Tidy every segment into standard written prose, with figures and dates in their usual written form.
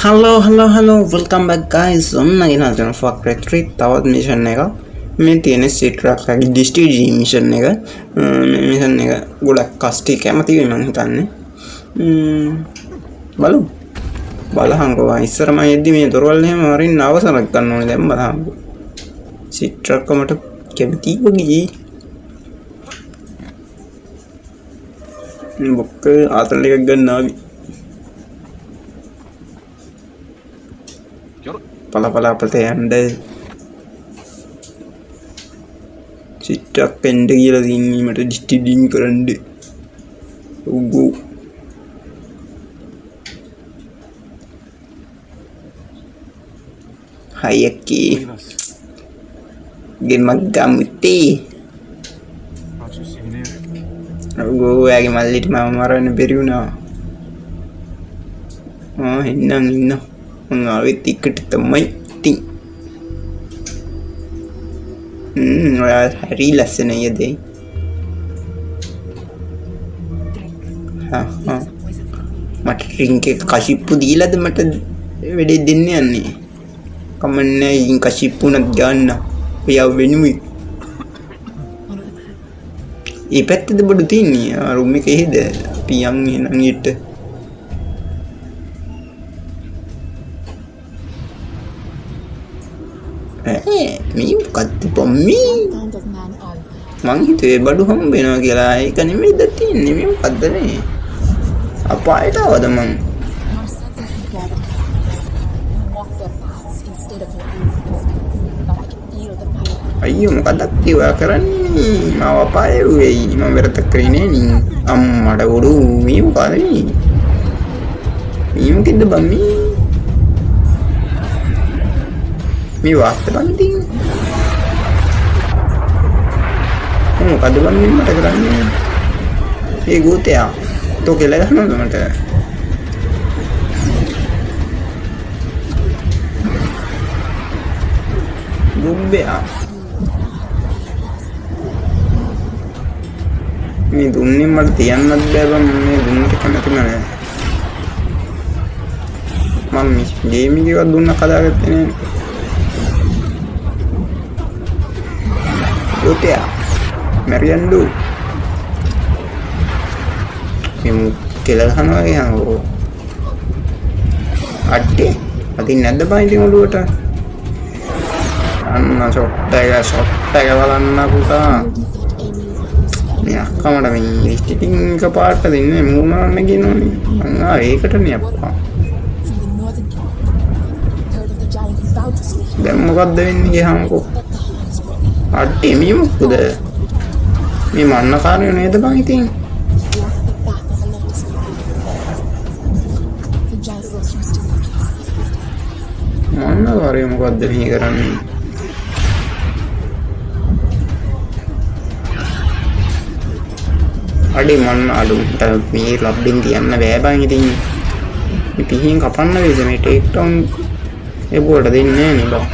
Hello welcome back guys. ඔන්න ගෙනල්ලා fuck රෙට්‍රීට් තවත් මිෂන් එක. මේ තියෙන සිට්‍රක් ලගේ ඩිස්ටිජි මිෂන් එක. මේ මිෂන් එක ගොඩක් කස්ටි කැමති වෙයි මං හිතන්නේ. බලහංකෝ ඉස්සර මම එද්දි මේ දොරවල් එහෙම වරින් අවසරක් ගන්න ඕනේ. දැන් බලහංකෝ සිට්‍රක් මට කැමති වගේ බොක්ක ආතල් එකක් ගන්න ආවි. පල අපට යන්න සිට්ටක් පෙන්ඩ කියලා දීමට ඩිස්ටිඩින් කරන්න උගු හයකි ගෙමක් ගම්මුත්තේ ඔයාගේ මල්ලිට මම මරන්න බැරි වුණා. එන්නම් ඉන්න මං ආවෙත් එකට තමයි ඉතින්. ඔයා හරි ලස්සනයි අද. මට ඩ්‍රින්ක් එක කසිප්පු දීලාද මට වැඩේ දෙන්න යන්නේ. කමන්නේ ඉතින් කසිප්පුණක් ගන්න. ඔයා වෙනුයි. ඒ පැත්තද බඩු තියන්නේ. රුම් එකේ හෙද අපි යන් එහෙනම් ඊට. මේ මොකක්ද පොම්මි? මං හිතුවේ බඩු හම්බ වෙනවා කියලා. ඒක නෙමෙයිද තියන්නේ. මේ මොකද්ද මේ? අපායට ආවද මං? අයියෝ මොකක්ද කිව්වා කරන්නේ? මාව අපායේ වෙයි. මම වෙරත කරේ නේ. අම්මඩ උඩු මේ මොකද මේ? මේ මොකද බම්මි? මේ වාස්ත බන්ති මොකද බන් මට කරන්නේ? ඒ ගෝතයා තෝ කෙල ගන්නවද මට? දුබ්බයා මේ දුන්නේ මට තියන්නත් බෑ බං. මේ දුන්නට කැමති නෑ මම. මේ ගේම් එකවත් දුන්න කදාගත්තේ නෑ. ගෝතයා මැරියන්ඩු මේ කෙල ගහනවා වගේ හංගෝ. අඩේ අදින් නැද්ද බං ඉතින් ඔළුවට? අන්න ෂොට් එක බලන්න පුතා. මේ අක්කමට මේ ලිස්ටිටින් එක පාට දෙන්නේ මූණරන්න කියනෝනේ. මං ඒකටනේ අප්පා. දැන් මොකද්ද වෙන්නේ ගහංකෝ? අඩේ මේ මොකද? මේ මන්න කාර්යය නේද බං ඉතින්? මන්න කාර්යය මොකද්ද මේ කරන්නේ? අඩේ මන්න අඩුට මේ ලබ්බින් තියන්න බෑ බං ඉතින්. මේ පිහින් කපන්න වේද මේ ටේක් ඩවුන් එබුවට දෙන්නේ නේ බං.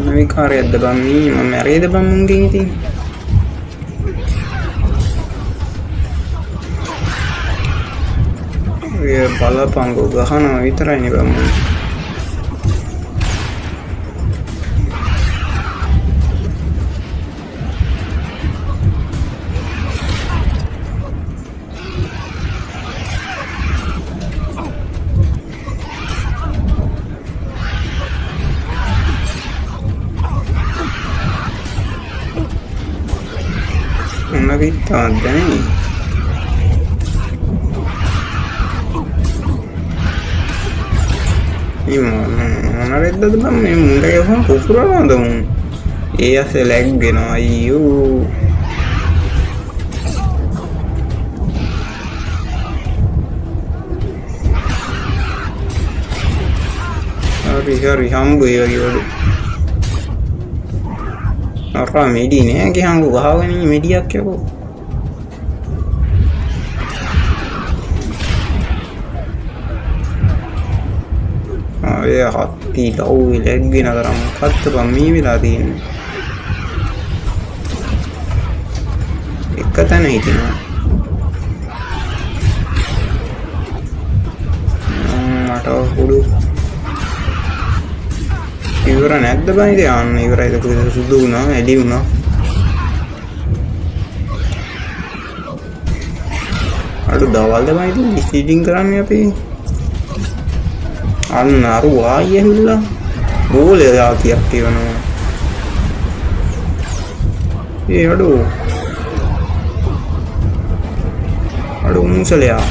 නවි කාර්යයක්ද බං මේ? මම මැරෙයිද බං මුංගෙන් ඉතින්? ඔය බලපංගෝ ගහනවා විතරයිනේ බං. විතාදනේ මොනරෙද්දද බං මේ මුණට ගහම පුපුරනවද උන්? ඒ ඇස්සේ ලැග් වෙනවා අයියෝ. හරි හම්බුයි වගේ වලු. අරා මෙඩි නෑ ගහංගු ගහගෙන මෙඩියක් යකෝ. ආය හත්ති ලව් ලැග් වෙන තරම් මොකද්ද බං මේ වෙලා තියෙන්නේ? එක තැන හිටිනවා. මට කුඩු ඉවර නැද්ද බං ඉතින් අන්න ඉවරයිද කුඩු සුදු වුණා එළි වුණා අඩු දවල්ද බං ඉතින් ඩිස්ටීඩින් කරන්නේ අපි අන්න අර වායි ඇවිල්ලා බෝලේ යාතියක් කියනවා ඒ අඩු මුසලයා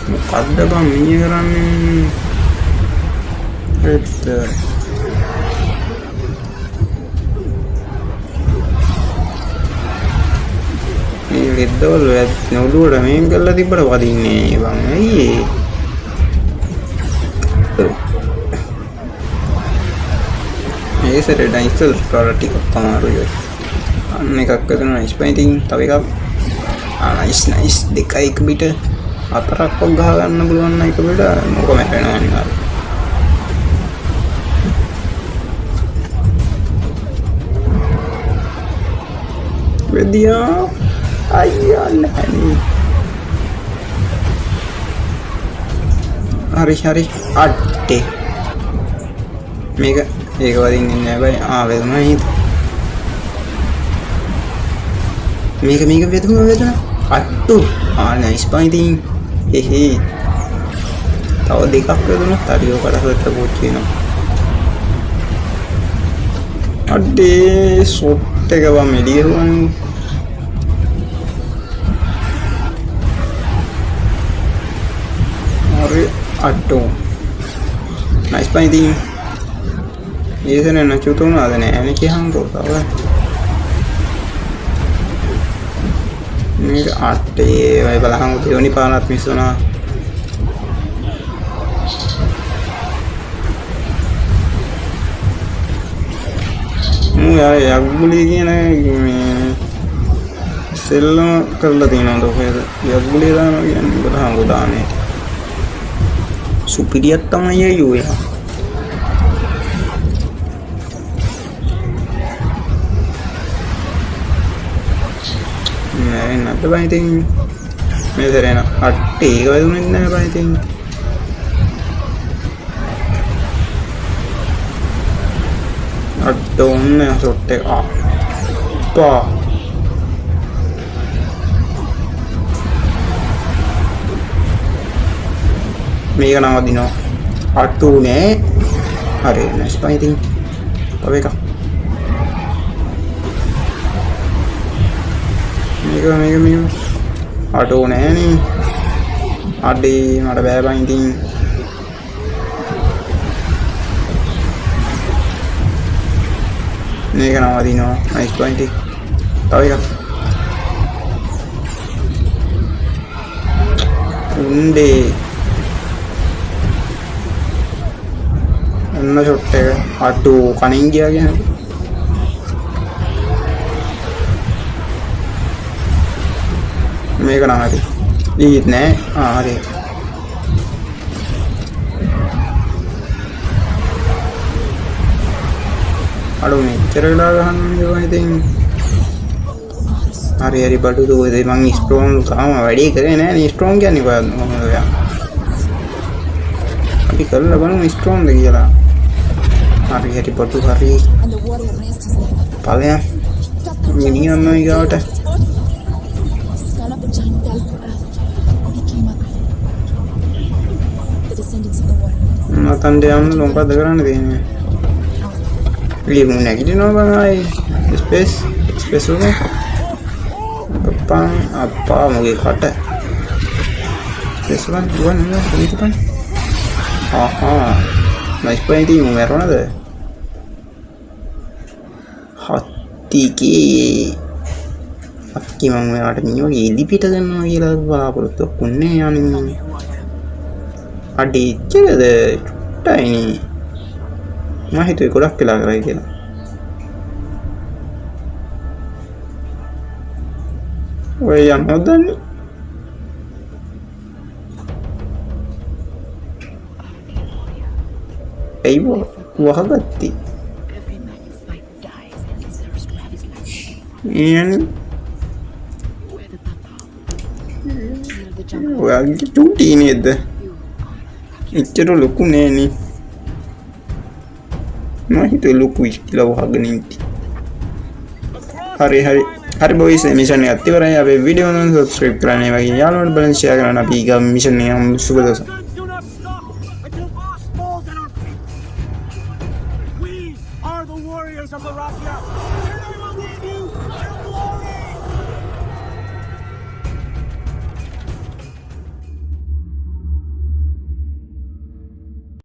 මොකද්ද බං මිනිහ කරන්නේ ඒත් මේ ලෙඩවල නෝඩුවට මේන් කරලා තිබ්බට වදින්නේ බං ඇයි ඒ සරේ ඩයිසල් කරලා ටිකක් අමාරුයි අන්න එකක් හදන නයිස් පයින්ටින් තව එකක් නයිස් දෙකයි එක පිට හතරක් ගහ ගන්න පුළුවන් නම් එක පිට මොකම වෙනවා නේද වෙදියා අයියා නැහැ හරි අට්ටේ මේක ඒක වදින්නේ නැහැ බයි වෙදුනා නේද මේක වෙදුනා අට්ටු නයිස් පයින්ටින් තව දෙකක් වෙදුනා හරියෝ කඩකට පොච් වෙනවා අඩේ ෂොට් එක වම එළියුවනේ හරි අට්ටු නයිස් පයින්ටින් ඒසනේ නැචුතුනාද නෑනේ කියහන්කෝ තව මේක අටේ වයි බලහන් උදේවනි පානත් මිස් වුණා යාර යග්ගුලි කියන මේ සෙල්ලම කරලා තියෙනවද ඔයද යග්ගුලි දානවා කියන්නේ බලහන් උදානේ සුපිරියක් තමයි අයියෝ යා නැත්ද බං ඉතින් මේ සරේන අට්ටේ ඒක වැදුනේ නැහැ බං ඉතින් අට්ටෝන්නේ ෂොට් එක අප්පා මේක නම් වදිනවා අට්ටු නෑ හරි නයිස් බං ඉතින් තව එකක් මේක අටෝ නෑනේ අඩේ මට බෑ බං ඉතින් මේක නම් වදිනවා නයිස් බං ඉතින් තව එකක් උන්ඩේ ඔන්න ෂොට් එක අටෝ කණින් ගියා කියන්නේ මේක නම් හරි ඊත් නෑ හරි අඩු මෙච්චර වෙලා ගහන්නේ මම ඉතින් හරි බඩු දෝදේ මං ස්ට්‍රෝන් තාම වැඩි කරේ නෑ නේ ස්ට්‍රෝන් කියන්නේ කොහොමද ඔයා අපි කරලා බලමු ස්ට්‍රෝන්ද කියලා හරි බඩු හරි ඵලයන් මිනිහම ඊගාවට මතන්ට යන්න මොකද කරන්න තියෙන්නේ ලියමු නැගිටිනවා බං ආයි ස්පේස් එක පප්පා අප්පා මගේ කට ස්පේස් එක දුවන්න කොහෙද නයිස් පයින්ටින් මරනද හත්තිකේ අක්කි මම මෙයාට මිනිහා එලි පිට ගන්නවා කියලා බලාපොරොත්තු වෙන්නේ යන්නේ අඩේ ඉච්චද චුට්ටයිනේ මම හිතුවේ ගොඩක් වෙලා කරයි කියලා ඔය යන්නවද දන්නේ ඇයි වහගත්තේ Yani Near the jungle. ඔයාගේ චූටි නේද? එච්චර ලොකු නෑනේ. මම හිතුවේ ලොකුයි කියලා වහගෙන ඉඳි. හරි බොයිස් මිෂන් එකත් ඉවරයි. අපේ වීඩියෝ එක සබ්ස්ක්‍රයිබ් කරන්න ඒ වගේ යාළුවන්ට බලන්න ෂෙයා කරන්න. අපි ඊගා මිෂන් එක යමු. සුබ දවසක්. Do not stop until boss falls at our feet. We are the warriors of the Rocky Mountains. And I will give you a